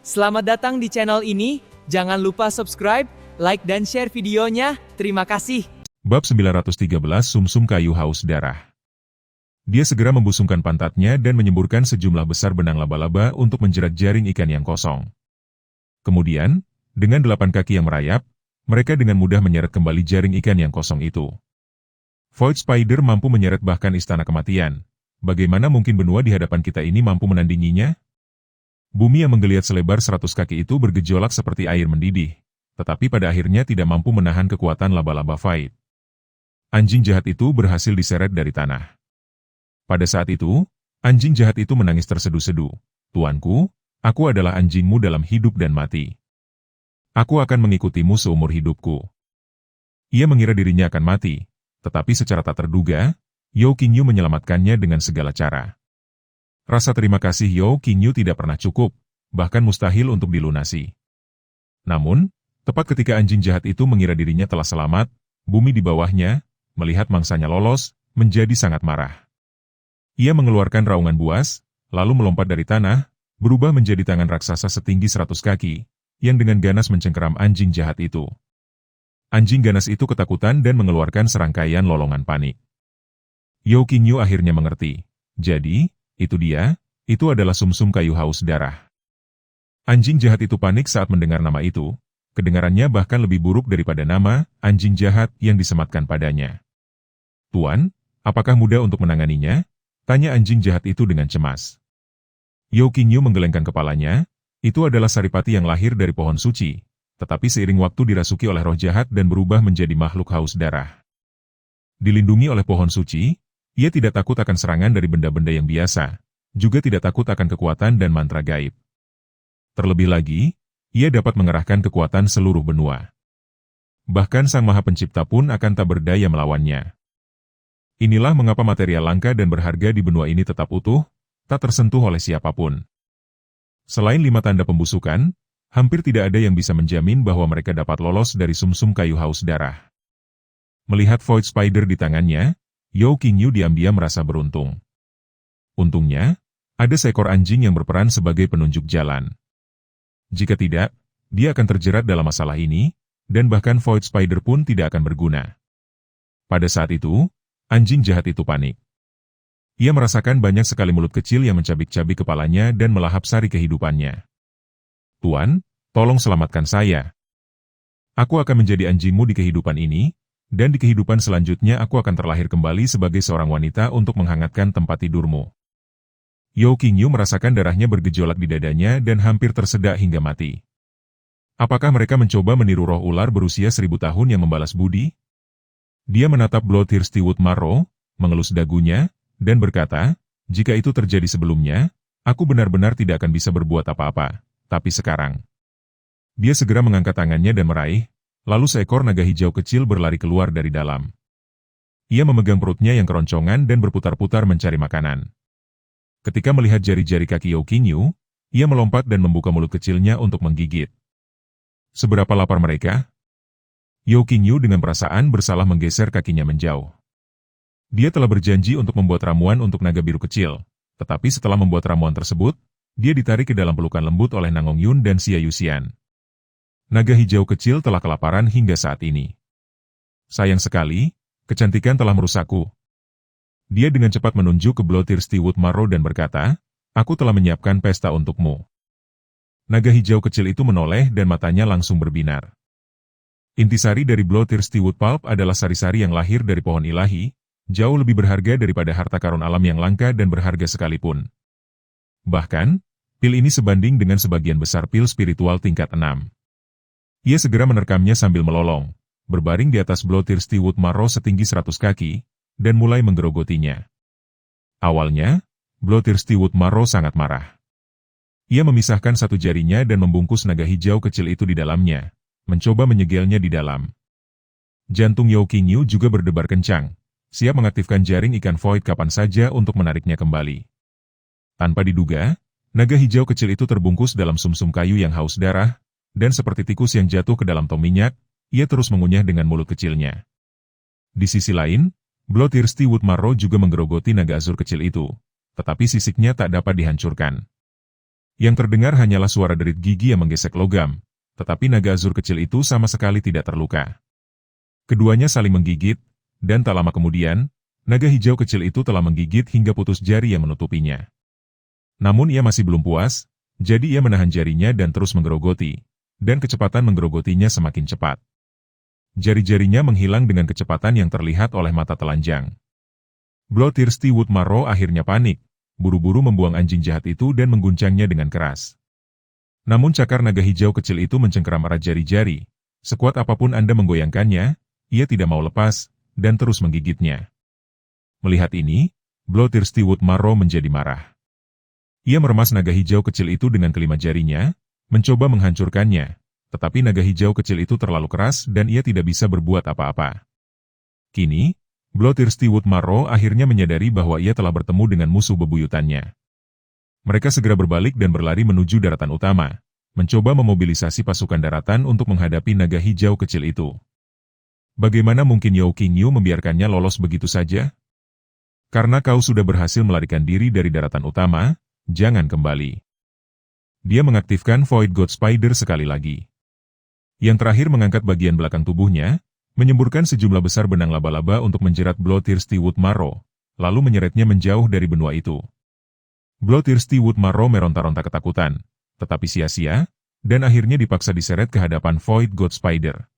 Selamat datang di channel ini, jangan lupa subscribe, like dan share videonya, terima kasih. Bab 913 Sumsum Kayu Haus Darah. Dia segera membusungkan pantatnya dan menyemburkan sejumlah besar benang laba-laba untuk menjerat jaring ikan yang kosong. Kemudian, dengan 8 kaki yang merayap, mereka dengan mudah menyeret kembali jaring ikan yang kosong itu. Void Spider mampu menyeret bahkan istana kematian. Bagaimana mungkin benua di hadapan kita ini mampu menandinginya? Bumi yang menggeliat selebar 100 kaki itu bergejolak seperti air mendidih, tetapi pada akhirnya tidak mampu menahan kekuatan laba-laba Void. Anjing jahat itu berhasil diseret dari tanah. Pada saat itu, anjing jahat itu menangis terseduh-seduh. "Tuanku, aku adalah anjingmu dalam hidup dan mati. Aku akan mengikutimu seumur hidupku." Ia mengira dirinya akan mati, tetapi secara tak terduga, Yao Qingyu menyelamatkannya dengan segala cara. Rasa terima kasih Yao Qingyu tidak pernah cukup, bahkan mustahil untuk dilunasi. Namun, tepat ketika anjing jahat itu mengira dirinya telah selamat, bumi di bawahnya, melihat mangsanya lolos, menjadi sangat marah. Ia mengeluarkan raungan buas, lalu melompat dari tanah, berubah menjadi tangan raksasa setinggi 100 kaki, yang dengan ganas mencengkeram anjing jahat itu. Anjing ganas itu ketakutan dan mengeluarkan serangkaian lolongan panik. Yao Qingyu akhirnya mengerti. Jadi, itu dia, itu adalah Sumsum Kayu Haus Darah. Anjing jahat itu panik saat mendengar nama itu, kedengarannya bahkan lebih buruk daripada nama anjing jahat yang disematkan padanya. "Tuan, apakah mudah untuk menanganinya?" tanya anjing jahat itu dengan cemas. Yao Qingyu menggelengkan kepalanya, itu adalah saripati yang lahir dari pohon suci, tetapi seiring waktu dirasuki oleh roh jahat dan berubah menjadi makhluk haus darah. Dilindungi oleh pohon suci, ia tidak takut akan serangan dari benda-benda yang biasa, juga tidak takut akan kekuatan dan mantra gaib. Terlebih lagi, ia dapat mengerahkan kekuatan seluruh benua. Bahkan Sang Maha Pencipta pun akan tak berdaya melawannya. Inilah mengapa material langka dan berharga di benua ini tetap utuh, tak tersentuh oleh siapapun. Selain 5 tanda pembusukan, hampir tidak ada yang bisa menjamin bahwa mereka dapat lolos dari Sumsum Kayu Haus Darah. Melihat Void Spider di tangannya, Yao Qingyu diam-diam merasa beruntung. Untungnya, ada seekor anjing yang berperan sebagai penunjuk jalan. Jika tidak, dia akan terjerat dalam masalah ini, dan bahkan Void Spider pun tidak akan berguna. Pada saat itu, anjing jahat itu panik. Ia merasakan banyak sekali mulut kecil yang mencabik-cabik kepalanya dan melahap sari kehidupannya. "Tuan, tolong selamatkan saya. Aku akan menjadi anjingmu di kehidupan ini, dan di kehidupan selanjutnya aku akan terlahir kembali sebagai seorang wanita untuk menghangatkan tempat tidurmu." Yao Qingyu merasakan darahnya bergejolak di dadanya dan hampir tersedak hingga mati. Apakah mereka mencoba meniru roh ular berusia 1000 tahun yang membalas budi? Dia menatap Bloodthirsty Wood Marrow, mengelus dagunya, dan berkata, "Jika itu terjadi sebelumnya, aku benar-benar tidak akan bisa berbuat apa-apa, tapi sekarang." Dia segera mengangkat tangannya dan meraih, lalu seekor naga hijau kecil berlari keluar dari dalam. Ia memegang perutnya yang keroncongan dan berputar-putar mencari makanan. Ketika melihat jari-jari kaki Yao Qingyu, ia melompat dan membuka mulut kecilnya untuk menggigit. Seberapa lapar mereka? Yao Qingyu dengan perasaan bersalah menggeser kakinya menjauh. Dia telah berjanji untuk membuat ramuan untuk naga biru kecil, tetapi setelah membuat ramuan tersebut, dia ditarik ke dalam pelukan lembut oleh Nangong Yun dan Xia Yuxian. Naga hijau kecil telah kelaparan hingga saat ini. "Sayang sekali, kecantikan telah merusakku." Dia dengan cepat menunjuk ke Bloodthirsty Wood Marrow dan berkata, "Aku telah menyiapkan pesta untukmu." Naga hijau kecil itu menoleh dan matanya langsung berbinar. Intisari dari Bloodthirsty Wood Pulp adalah sari-sari yang lahir dari pohon ilahi, jauh lebih berharga daripada harta karun alam yang langka dan berharga sekalipun. Bahkan, pil ini sebanding dengan sebagian besar pil spiritual tingkat 6. Ia segera menerkamnya sambil melolong, berbaring di atas Bloodthirsty Wood Marrow setinggi 100 kaki, dan mulai menggerogotinya. Awalnya, Bloodthirsty Wood Marrow sangat marah. Ia memisahkan satu jarinya dan membungkus naga hijau kecil itu di dalamnya, mencoba menyegelnya di dalam. Jantung Yao Qingyu juga berdebar kencang, siap mengaktifkan jaring ikan Void kapan saja untuk menariknya kembali. Tanpa diduga, naga hijau kecil itu terbungkus dalam sumsum kayu yang haus darah, dan seperti tikus yang jatuh ke dalam tong minyak, ia terus mengunyah dengan mulut kecilnya. Di sisi lain, Bloodthirsty Wood Marrow juga menggerogoti naga azur kecil itu, tetapi sisiknya tak dapat dihancurkan. Yang terdengar hanyalah suara derit gigi yang menggesek logam, tetapi naga azur kecil itu sama sekali tidak terluka. Keduanya saling menggigit, dan tak lama kemudian, naga hijau kecil itu telah menggigit hingga putus jari yang menutupinya. Namun ia masih belum puas, jadi ia menahan jarinya dan terus menggerogoti, dan kecepatan menggerogotinya semakin cepat. Jari-jarinya menghilang dengan kecepatan yang terlihat oleh mata telanjang. Bloodthirsty Woodmarrow akhirnya panik, buru-buru membuang anjing jahat itu dan mengguncangnya dengan keras. Namun cakar naga hijau kecil itu mencengkeram erat jari-jari. Sekuat apapun Anda menggoyangkannya, ia tidak mau lepas, dan terus menggigitnya. Melihat ini, Bloodthirsty Woodmarrow menjadi marah. Ia meremas naga hijau kecil itu dengan kelima jarinya, mencoba menghancurkannya, tetapi naga hijau kecil itu terlalu keras dan ia tidak bisa berbuat apa-apa. Kini, Bloodthirsty Woodmarrow akhirnya menyadari bahwa ia telah bertemu dengan musuh bebuyutannya. Mereka segera berbalik dan berlari menuju daratan utama, mencoba memobilisasi pasukan daratan untuk menghadapi naga hijau kecil itu. Bagaimana mungkin Yao Qingyu membiarkannya lolos begitu saja? Karena kau sudah berhasil melarikan diri dari daratan utama, jangan kembali. Dia mengaktifkan Void God Spider sekali lagi. Yang terakhir mengangkat bagian belakang tubuhnya, menyemburkan sejumlah besar benang laba-laba untuk menjerat Bloodthirsty Woodmarrow, lalu menyeretnya menjauh dari benua itu. Bloodthirsty Woodmarrow meronta-ronta ketakutan, tetapi sia-sia, dan akhirnya dipaksa diseret ke hadapan Void God Spider.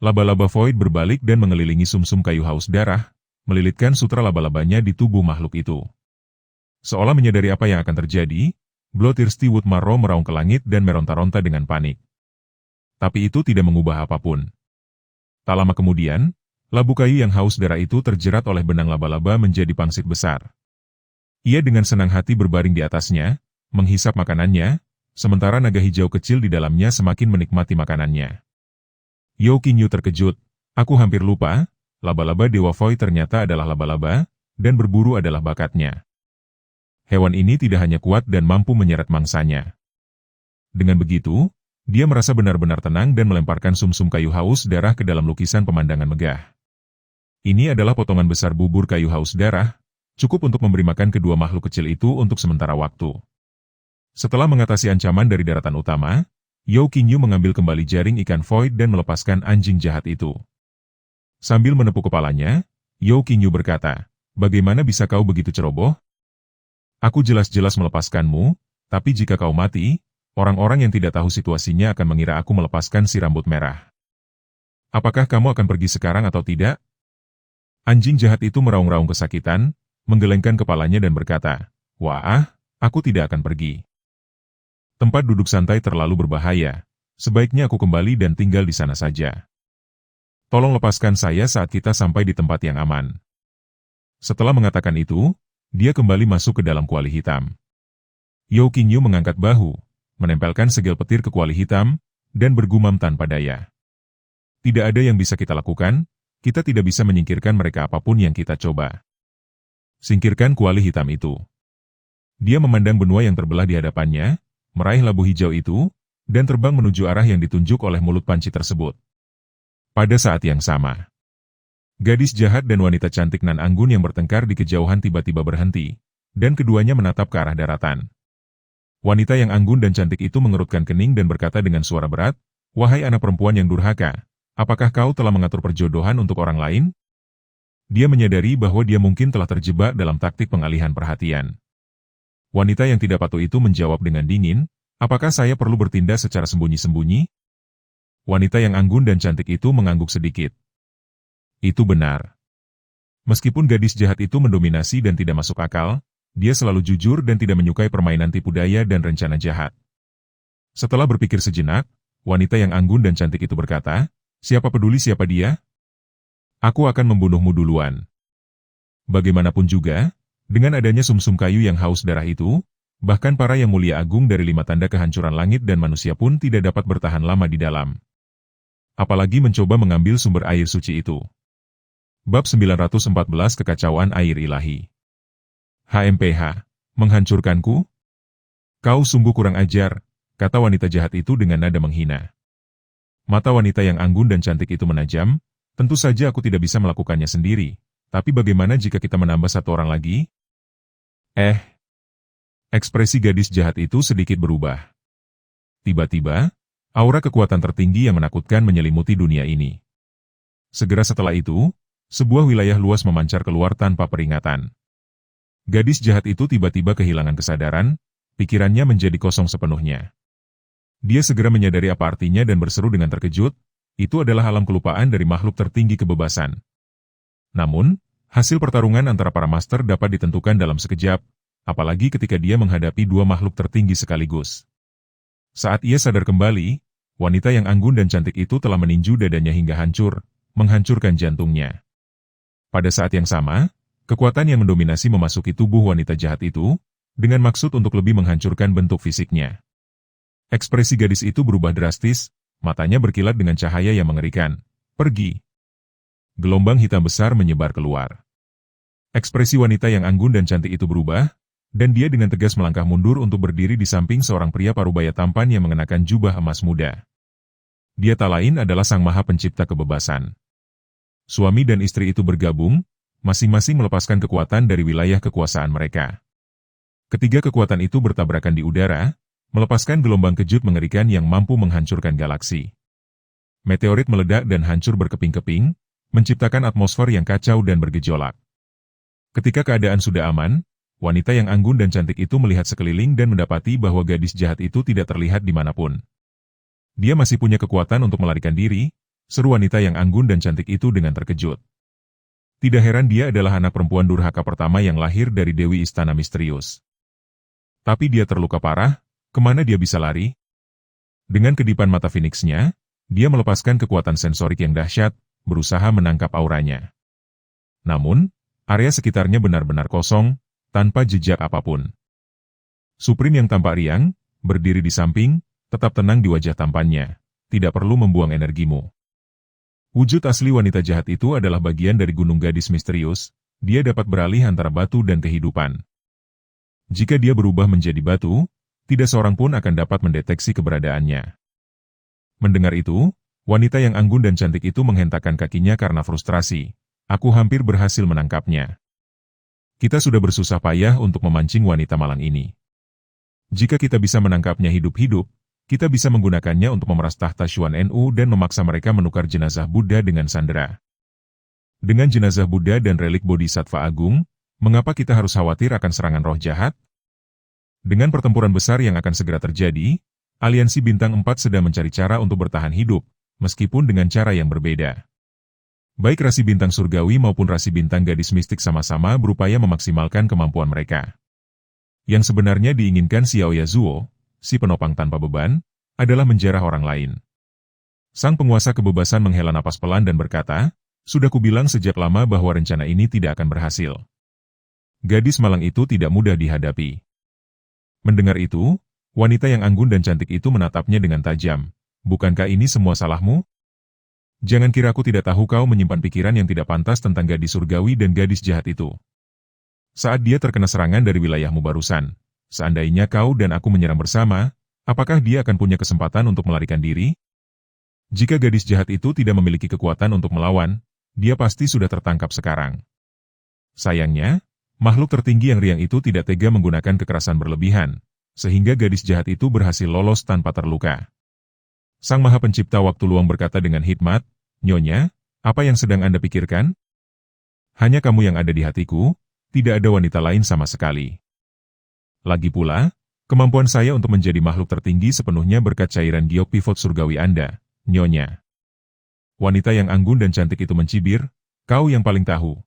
Laba-laba Void berbalik dan mengelilingi sumsum kayu haus darah, melilitkan sutra laba-labanya di tubuh makhluk itu. Seolah menyadari apa yang akan terjadi, Bloodthirsty Woodmarrow meraung ke langit dan meronta-ronta dengan panik. Tapi itu tidak mengubah apapun. Tak lama kemudian, labu kayu yang haus darah itu terjerat oleh benang laba-laba menjadi pangsit besar. Ia dengan senang hati berbaring di atasnya, menghisap makanannya, sementara naga hijau kecil di dalamnya semakin menikmati makanannya. Yao Qingyu terkejut, aku hampir lupa, laba-laba Dewa Void ternyata adalah laba-laba, dan berburu adalah bakatnya. Hewan ini tidak hanya kuat dan mampu menyeret mangsanya. Dengan begitu, dia merasa benar-benar tenang dan melemparkan sumsum kayu haus darah ke dalam lukisan pemandangan megah. Ini adalah potongan besar bubur kayu haus darah, cukup untuk memberi makan kedua makhluk kecil itu untuk sementara waktu. Setelah mengatasi ancaman dari daratan utama, Yao Qingyu mengambil kembali jaring ikan Void dan melepaskan anjing jahat itu. Sambil menepuk kepalanya, Yao Qingyu berkata, bagaimana bisa kau begitu ceroboh? Aku jelas-jelas melepaskanmu, tapi jika kau mati, orang-orang yang tidak tahu situasinya akan mengira aku melepaskan si rambut merah. Apakah kamu akan pergi sekarang atau tidak? Anjing jahat itu meraung-raung kesakitan, menggelengkan kepalanya dan berkata, wah, aku tidak akan pergi. Tempat duduk santai terlalu berbahaya, sebaiknya aku kembali dan tinggal di sana saja. Tolong lepaskan saya saat kita sampai di tempat yang aman. Setelah mengatakan itu, dia kembali masuk ke dalam kuali hitam. Yao Qingyu mengangkat bahu, menempelkan segel petir ke kuali hitam, dan bergumam tanpa daya. Tidak ada yang bisa kita lakukan, kita tidak bisa menyingkirkan mereka apapun yang kita coba. Singkirkan kuali hitam itu. Dia memandang benua yang terbelah di hadapannya, meraih labu hijau itu, dan terbang menuju arah yang ditunjuk oleh mulut panci tersebut. Pada saat yang sama, gadis jahat dan wanita cantik nan anggun yang bertengkar di kejauhan tiba-tiba berhenti, dan keduanya menatap ke arah daratan. Wanita yang anggun dan cantik itu mengerutkan kening dan berkata dengan suara berat, wahai anak perempuan yang durhaka, apakah kau telah mengatur perjodohan untuk orang lain? Dia menyadari bahwa dia mungkin telah terjebak dalam taktik pengalihan perhatian. Wanita yang tidak patuh itu menjawab dengan dingin, apakah saya perlu bertindak secara sembunyi-sembunyi? Wanita yang anggun dan cantik itu mengangguk sedikit. Itu benar. Meskipun gadis jahat itu mendominasi dan tidak masuk akal, dia selalu jujur dan tidak menyukai permainan tipu daya dan rencana jahat. Setelah berpikir sejenak, wanita yang anggun dan cantik itu berkata, siapa peduli siapa dia? Aku akan membunuhmu duluan. Bagaimanapun juga, dengan adanya sumsum kayu yang haus darah itu, bahkan para yang mulia agung dari 5 tanda kehancuran langit dan manusia pun tidak dapat bertahan lama di dalam. Apalagi mencoba mengambil sumber air suci itu. Bab 914 Kekacauan Air Ilahi. HMPH, menghancurkanku? Kau sungguh kurang ajar, kata wanita jahat itu dengan nada menghina. Mata wanita yang anggun dan cantik itu menajam, tentu saja aku tidak bisa melakukannya sendiri, tapi bagaimana jika kita menambah 1 orang lagi? Ekspresi gadis jahat itu sedikit berubah. Tiba-tiba, aura kekuatan tertinggi yang menakutkan menyelimuti dunia ini. Segera setelah itu, sebuah wilayah luas memancar keluar tanpa peringatan. Gadis jahat itu tiba-tiba kehilangan kesadaran, pikirannya menjadi kosong sepenuhnya. Dia segera menyadari apa artinya dan berseru dengan terkejut, itu adalah alam kelupaan dari makhluk tertinggi kebebasan. Namun, hasil pertarungan antara para master dapat ditentukan dalam sekejap, apalagi ketika dia menghadapi dua makhluk tertinggi sekaligus. Saat ia sadar kembali, wanita yang anggun dan cantik itu telah meninju dadanya hingga hancur, menghancurkan jantungnya. Pada saat yang sama, kekuatan yang mendominasi memasuki tubuh wanita jahat itu, dengan maksud untuk lebih menghancurkan bentuk fisiknya. Ekspresi gadis itu berubah drastis, matanya berkilat dengan cahaya yang mengerikan. Pergi. Gelombang hitam besar menyebar keluar. Ekspresi wanita yang anggun dan cantik itu berubah, dan dia dengan tegas melangkah mundur untuk berdiri di samping seorang pria parubaya tampan yang mengenakan jubah emas muda. Dia tak lain adalah Sang Maha Pencipta Kebebasan. Suami dan istri itu bergabung, masing-masing melepaskan kekuatan dari wilayah kekuasaan mereka. Ketiga kekuatan itu bertabrakan di udara, melepaskan gelombang kejut mengerikan yang mampu menghancurkan galaksi. Meteorit meledak dan hancur berkeping-keping, menciptakan atmosfer yang kacau dan bergejolak. Ketika keadaan sudah aman, wanita yang anggun dan cantik itu melihat sekeliling dan mendapati bahwa gadis jahat itu tidak terlihat dimanapun. Dia masih punya kekuatan untuk melarikan diri, seru wanita yang anggun dan cantik itu dengan terkejut. Tidak heran dia adalah anak perempuan durhaka pertama yang lahir dari Dewi Istana Misterius. Tapi dia terluka parah, kemana dia bisa lari? Dengan kedipan mata Phoenix-nya, dia melepaskan kekuatan sensorik yang dahsyat, berusaha menangkap auranya. Namun, area sekitarnya benar-benar kosong, tanpa jejak apapun. Supreme yang tampak riang, berdiri di samping, tetap tenang di wajah tampannya. Tidak perlu membuang energimu. Wujud asli wanita jahat itu adalah bagian dari gunung gadis misterius, dia dapat beralih antara batu dan kehidupan. Jika dia berubah menjadi batu, tidak seorang pun akan dapat mendeteksi keberadaannya. Mendengar itu, wanita yang anggun dan cantik itu menghentakkan kakinya karena frustrasi. Aku hampir berhasil menangkapnya. Kita sudah bersusah payah untuk memancing wanita malang ini. Jika kita bisa menangkapnya hidup-hidup, kita bisa menggunakannya untuk memeras tahta Xuan Nu dan memaksa mereka menukar jenazah Buddha dengan sandera. Dengan jenazah Buddha dan relik Bodhisattva Agung, mengapa kita harus khawatir akan serangan roh jahat? Dengan pertempuran besar yang akan segera terjadi, Aliansi Bintang 4 sedang mencari cara untuk bertahan hidup, meskipun dengan cara yang berbeda. Baik rasi bintang surgawi maupun rasi bintang gadis mistik sama-sama berupaya memaksimalkan kemampuan mereka. Yang sebenarnya diinginkan Xiao Yazuo, si penopang tanpa beban, adalah menjarah orang lain. Sang penguasa kebebasan menghela napas pelan dan berkata, sudah kubilang sejak lama bahwa rencana ini tidak akan berhasil. Gadis malang itu tidak mudah dihadapi. Mendengar itu, wanita yang anggun dan cantik itu menatapnya dengan tajam. Bukankah ini semua salahmu? Jangan kira aku tidak tahu kau menyimpan pikiran yang tidak pantas tentang gadis surgawi dan gadis jahat itu. Saat dia terkena serangan dari wilayahmu barusan, seandainya kau dan aku menyerang bersama, apakah dia akan punya kesempatan untuk melarikan diri? Jika gadis jahat itu tidak memiliki kekuatan untuk melawan, dia pasti sudah tertangkap sekarang. Sayangnya, makhluk tertinggi yang riang itu tidak tega menggunakan kekerasan berlebihan, sehingga gadis jahat itu berhasil lolos tanpa terluka. Sang Maha Pencipta Waktu Luang berkata dengan hikmat, Nyonya, apa yang sedang Anda pikirkan? Hanya kamu yang ada di hatiku, tidak ada wanita lain sama sekali. Lagi pula, kemampuan saya untuk menjadi makhluk tertinggi sepenuhnya berkat cairan giok pivot surgawi Anda, Nyonya. Wanita yang anggun dan cantik itu mencibir, kau yang paling tahu.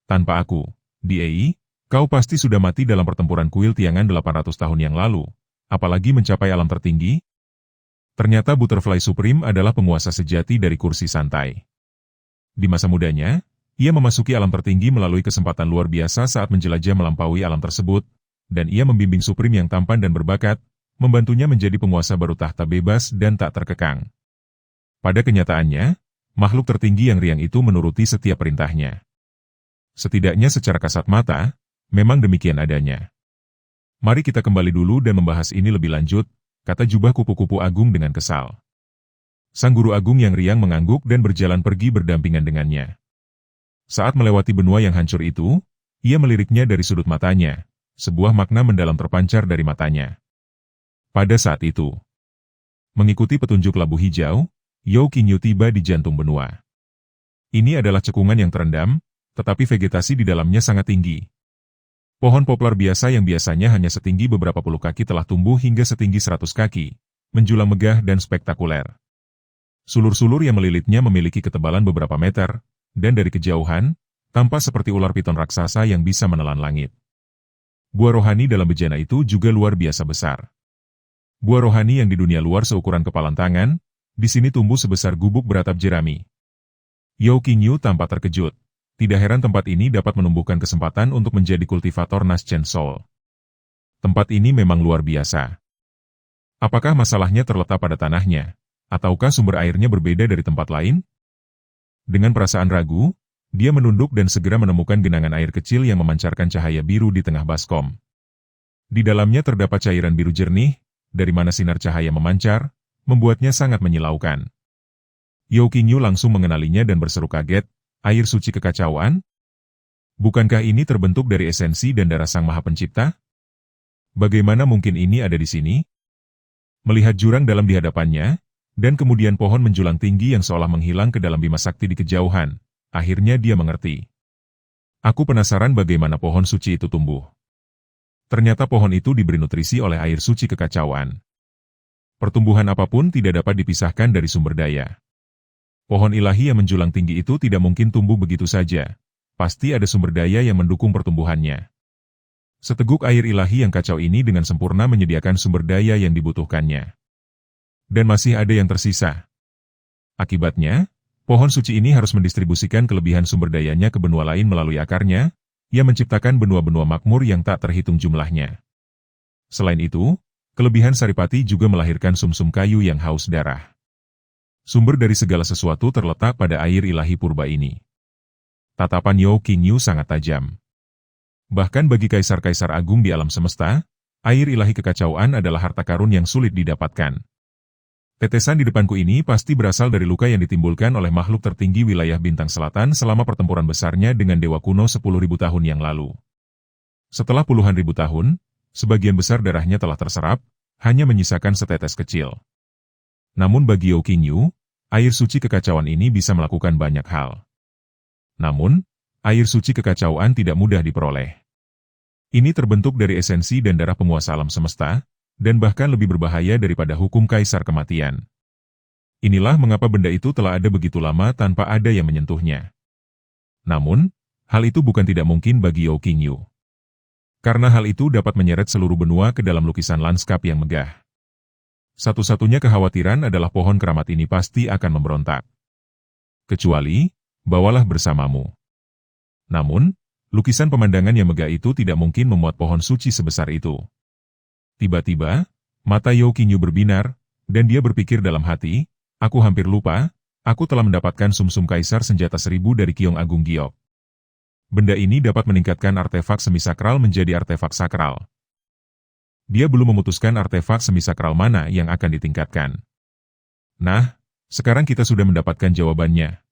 Tanpa aku, Diei, kau pasti sudah mati dalam pertempuran kuil tiangan 800 tahun yang lalu, apalagi mencapai alam tertinggi. Ternyata Butterfly Supreme adalah penguasa sejati dari kursi santai. Di masa mudanya, ia memasuki alam tertinggi melalui kesempatan luar biasa saat menjelajah melampaui alam tersebut, dan ia membimbing Supreme yang tampan dan berbakat, membantunya menjadi penguasa baru tahta bebas dan tak terkekang. Pada kenyataannya, makhluk tertinggi yang riang itu menuruti setiap perintahnya. Setidaknya secara kasat mata, memang demikian adanya. Mari kita kembali dulu dan membahas ini lebih lanjut, kata jubah kupu-kupu agung dengan kesal. Sang guru agung yang riang mengangguk dan berjalan pergi berdampingan dengannya. Saat melewati benua yang hancur itu, ia meliriknya dari sudut matanya. sebuah makna mendalam terpancar dari matanya. Pada saat itu, mengikuti petunjuk labu hijau, Yao Qingyu tiba di jantung benua. Ini adalah cekungan yang terendam, tetapi vegetasi di dalamnya sangat tinggi. Pohon poplar biasa yang biasanya hanya setinggi beberapa puluh kaki telah tumbuh hingga setinggi 100 kaki, menjulang megah dan spektakuler. Sulur-sulur yang melilitnya memiliki ketebalan beberapa meter, dan dari kejauhan, tampak seperti ular piton raksasa yang bisa menelan langit. Buah rohani dalam bejana itu juga luar biasa besar. Buah rohani yang di dunia luar seukuran kepalan tangan, di sini tumbuh sebesar gubuk beratap jerami. Yao Qingyu tampak terkejut. Tidak heran tempat ini dapat menumbuhkan kesempatan untuk menjadi kultivator Naschen Soul. Tempat ini memang luar biasa. Apakah masalahnya terletak pada tanahnya? Ataukah sumber airnya berbeda dari tempat lain? Dengan perasaan ragu, dia menunduk dan segera menemukan genangan air kecil yang memancarkan cahaya biru di tengah baskom. Di dalamnya terdapat cairan biru jernih, dari mana sinar cahaya memancar, membuatnya sangat menyilaukan. Yao Qingyu langsung mengenalinya dan berseru kaget, air suci kekacauan? Bukankah ini terbentuk dari esensi dan darah Sang Maha Pencipta? Bagaimana mungkin ini ada di sini? Melihat jurang dalam di hadapannya, dan kemudian pohon menjulang tinggi yang seolah menghilang ke dalam bima sakti di kejauhan, akhirnya dia mengerti. Aku penasaran bagaimana pohon suci itu tumbuh. Ternyata pohon itu diberi nutrisi oleh air suci kekacauan. Pertumbuhan apapun tidak dapat dipisahkan dari sumber daya. Pohon ilahi yang menjulang tinggi itu tidak mungkin tumbuh begitu saja. Pasti ada sumber daya yang mendukung pertumbuhannya. Seteguk air ilahi yang kacau ini dengan sempurna menyediakan sumber daya yang dibutuhkannya. Dan masih ada yang tersisa. Akibatnya, pohon suci ini harus mendistribusikan kelebihan sumber dayanya ke benua lain melalui akarnya, yang menciptakan benua-benua makmur yang tak terhitung jumlahnya. Selain itu, kelebihan saripati juga melahirkan sumsum kayu yang haus darah. Sumber dari segala sesuatu terletak pada air ilahi purba ini. Tatapan Yao Qingyu sangat tajam. Bahkan bagi kaisar-kaisar agung di alam semesta, air ilahi kekacauan adalah harta karun yang sulit didapatkan. Tetesan di depanku ini pasti berasal dari luka yang ditimbulkan oleh makhluk tertinggi wilayah bintang selatan selama pertempuran besarnya dengan dewa kuno 10.000 tahun yang lalu. Setelah puluhan ribu tahun, sebagian besar darahnya telah terserap, hanya menyisakan setetes kecil. Namun bagi Yao Qingyu, air suci kekacauan ini bisa melakukan banyak hal. Namun, air suci kekacauan tidak mudah diperoleh. Ini terbentuk dari esensi dan darah penguasa alam semesta, dan bahkan lebih berbahaya daripada hukum kaisar kematian. Inilah mengapa benda itu telah ada begitu lama tanpa ada yang menyentuhnya. Namun, hal itu bukan tidak mungkin bagi Yao Qingyu. Karena hal itu dapat menyeret seluruh benua ke dalam lukisan lanskap yang megah. Satu-satunya kekhawatiran adalah pohon keramat ini pasti akan memberontak. Kecuali, bawalah bersamamu. Namun, lukisan pemandangan yang megah itu tidak mungkin memuat pohon suci sebesar itu. Tiba-tiba, mata Yao Qingyu berbinar, dan dia berpikir dalam hati, aku hampir lupa, aku telah mendapatkan sumsum kaisar senjata 1000 dari Kiong Agung Giok. Benda ini dapat meningkatkan artefak semisakral menjadi artefak sakral. Dia belum memutuskan artefak semisakral mana yang akan ditingkatkan. Nah, sekarang kita sudah mendapatkan jawabannya,